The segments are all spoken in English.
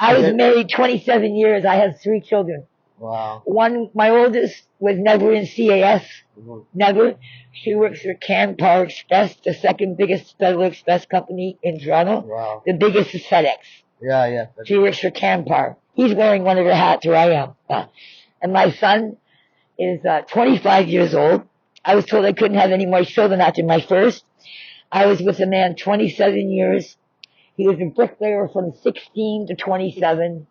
I was married 27 years. I have 3 children. Wow. My oldest was never in CAS. Mm-hmm. Never. She works for Canpar Express, the second biggest Federal Express company in Toronto. Wow. The biggest is FedEx. Yeah. She works for Canpar. He's wearing one of her hats where I am. And my son is 25 years old. I was told I couldn't have any more children after my first. I was with a man 27 years. He was a bricklayer from 16 to 27.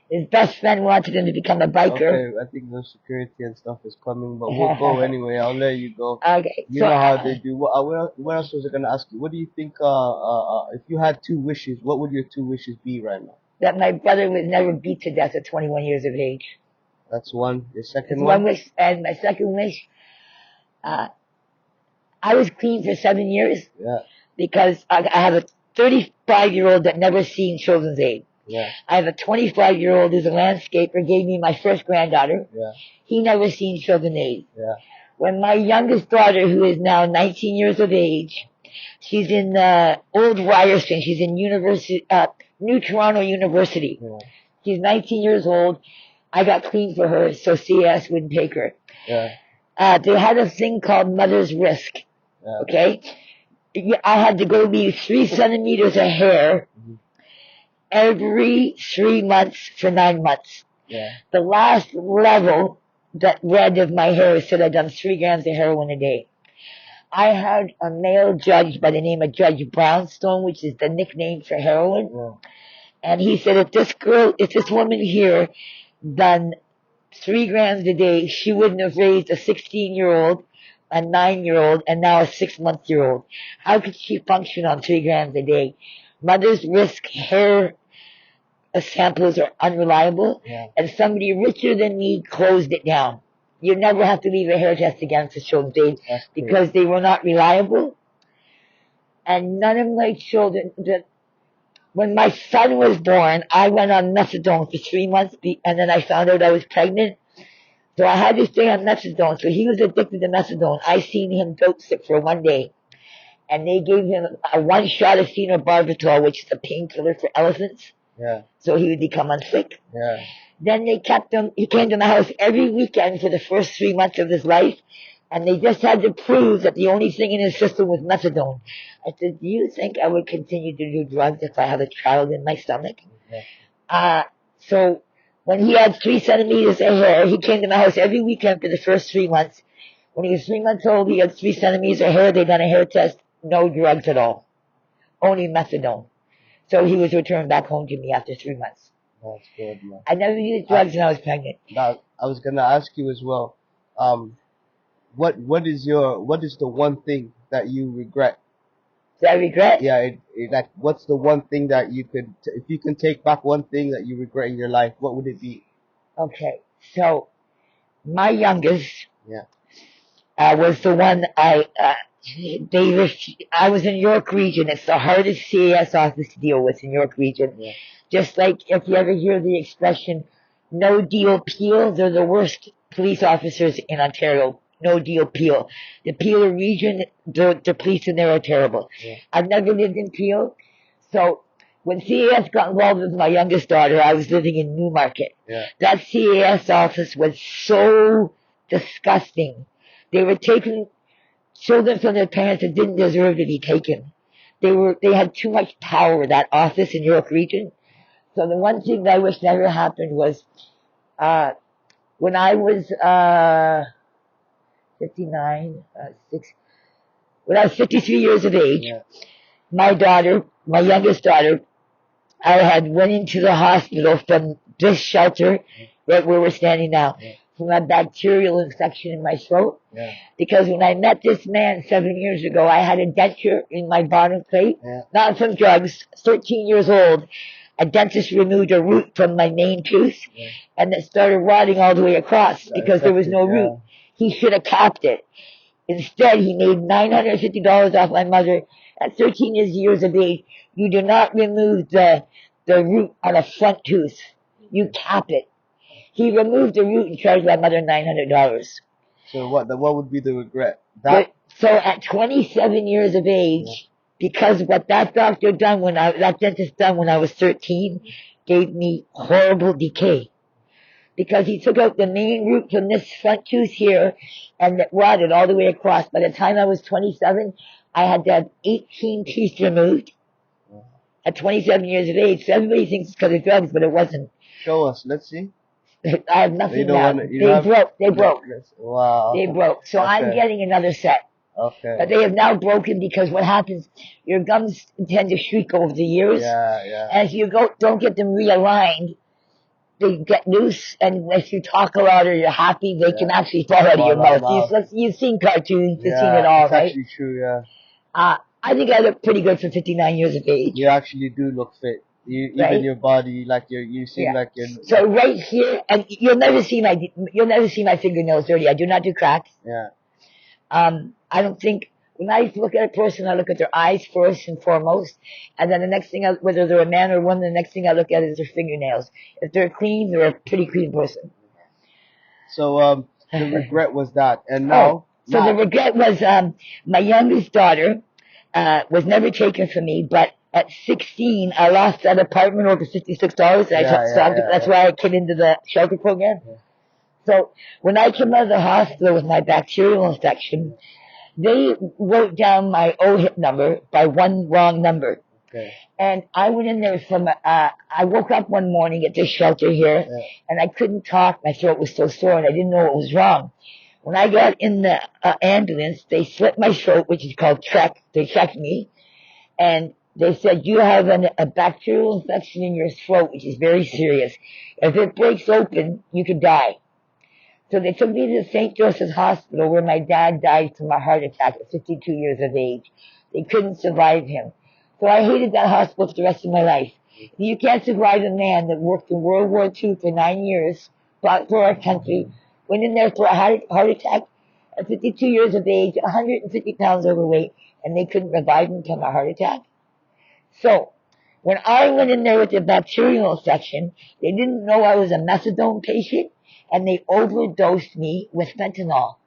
His best friend wanted him to become a biker. Okay, I think the security and stuff is coming, but we'll go anyway. I'll let you go. Okay. You know how they do. What else was I going to ask you? What do you think, if you had 2 wishes, what would your 2 wishes be right now? That my brother was never beat to death at 21 years of age. That's one. Your second That's one? one wish. And my second wish, I was clean for 7 years. Yeah. Because I have a 35-year-old that never seen children's aid. Yeah. I have a 25-year-old who's a landscaper, gave me my first granddaughter. Yeah. He never seen children's aid. Yeah. When my youngest daughter, who is now 19 years of age, she's in Old Ryerson. She's in New Toronto University. Yeah. She's 19 years old. I got clean for her, so CS wouldn't take her. Yeah. They had a thing called Mother's Risk. Yeah. Okay? I had to go lose 3 centimeters of hair every 3 months for 9 months. Yeah. The last level that read of my hair said I'd done 3 grams of heroin a day. I had a male judge by the name of Judge Brownstone, which is the nickname for heroin. Yeah. And he said, if this woman here done 3 grams a day, she wouldn't have raised a 16-year-old, a 9-year-old, and now a 6-month-old. How could she function on 3 grams a day? Mother's Risk hair samples are unreliable, and somebody richer than me closed it down. You never have to leave a hair test again for children's aid because they were not reliable. And none of my children, when my son was born, I went on methadone for 3 months, and then I found out I was pregnant. So I had to stay on methadone. So he was addicted to methadone. I seen him dope sick for 1 day. And they gave him a 1 shot of phenobarbital, which is a painkiller for elephants. Yeah. So he would become unsick. Yeah. Then they kept him, he came to my house every weekend for the first 3 months of his life. And they just had to prove that the only thing in his system was methadone. I said, do you think I would continue to do drugs if I had a child in my stomach? Yeah. So when he had 3 centimeters of hair, he came to my house every weekend for the first 3 months. When he was 3 months old, he had 3 centimeters of hair. They done a hair test. No drugs at all. Only methadone. So he was returned back home to me after 3 months. That's good, man. I never used drugs when I was pregnant. Now, I was gonna ask you as well. What is the one thing that you regret? That I regret? Yeah, like what's the one thing that you could, if you can take back one thing that you regret in your life, what would it be? Okay, so my youngest, Yeah. was the one I was in York Region. It's the hardest CAS office to deal with in York Region. Yeah. Just like if you ever hear the expression, no deal Peel, they're the worst police officers in Ontario. No deal Peel. The Peel region, the police in there are terrible. Yeah. I've never lived in Peel. So when CAS got involved with my youngest daughter, I was living in Newmarket. Yeah. That CAS office was so disgusting. They were taking children from their parents that didn't deserve to be taken. They had too much power, that office in York Region. So the one thing that I wish never happened was, when I was, 53 years of age, Yeah. my youngest daughter, I had went into the hospital from this shelter, right where we're standing now, from a bacterial infection in my throat. Yeah. Because when I met this man 7 years ago, I had a denture in my bottom plate, not from drugs, 13 years old. A dentist removed a root from my main tooth, and it started rotting all the way across because there was no root. He should have capped it. Instead, he made $950 off my mother at 13 years of age. You do not remove the root on a front tooth. You cap it. He removed the root and charged my mother $900. So what would be the regret? So at 27 years of age, because what that doctor done that dentist done when I was 13, gave me horrible decay because he took out the main root from this front tooth here and it rotted all the way across. By the time I was 27, I had to have 18 teeth removed at 27 years of age. So everybody thinks it's because of drugs, but it wasn't. Show us. Let's see. I have nothing You don't now. want to. They broke. They broke. Wow. They broke. So I'm Okay. getting another set. Okay. But they have now broken because what happens, your gums tend to shrink over the years. Yeah, yeah. And if you don't get them realigned, they get loose. And if you talk a lot or you're happy, they can actually fall out of your mouth. You've seen cartoons, you've seen it all, it's right? actually true, yeah. I think I look pretty good for 59 years of age. You actually do look fit. Right? Even your body, like you seem like you're. So right here, and you'll never see my fingernails dirty. I do not do cracks. Yeah. I don't think, when I look at a person, I look at their eyes first and foremost, and then the next thing, whether they're a man or a woman, the next thing I look at is their fingernails. If they're clean, they're a pretty clean person. So the regret was that, and now. So the regret was my youngest daughter was never taken from me, but at 16, I lost that apartment over $56. That's why I came into the shelter program. Yeah. So when I came out of the hospital with my bacterial infection, they wrote down my OHIP number by one wrong number. Okay. And I went in there I woke up one morning at this shelter here, and I couldn't talk. My throat was so sore, and I didn't know what was wrong. When I got in the ambulance, they slit my throat, which is called trach. They checked me, and they said, you have a bacterial infection in your throat, which is very serious. If it breaks open, you could die. So they took me to the St. Joseph's Hospital, where my dad died from a heart attack at 52 years of age. They couldn't survive him. So I hated that hospital for the rest of my life. You can't survive a man that worked in World War II for 9 years, fought for our country, went in there for a heart attack at 52 years of age, 150 pounds overweight, and they couldn't revive him from a heart attack. So when I went in there with the bacterial infection, they didn't know I was a methadone patient, and they overdosed me with fentanyl.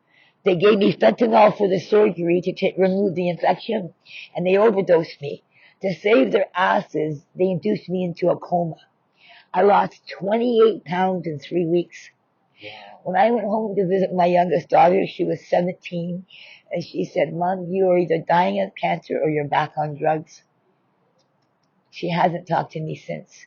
They gave me fentanyl for the surgery to remove the infection, and they overdosed me. To save their asses, they induced me into a coma. I lost 28 pounds in 3 weeks. When I went home to visit my youngest daughter, she was 17, and she said, Mom, you are either dying of cancer or you're back on drugs. She hasn't talked to me since.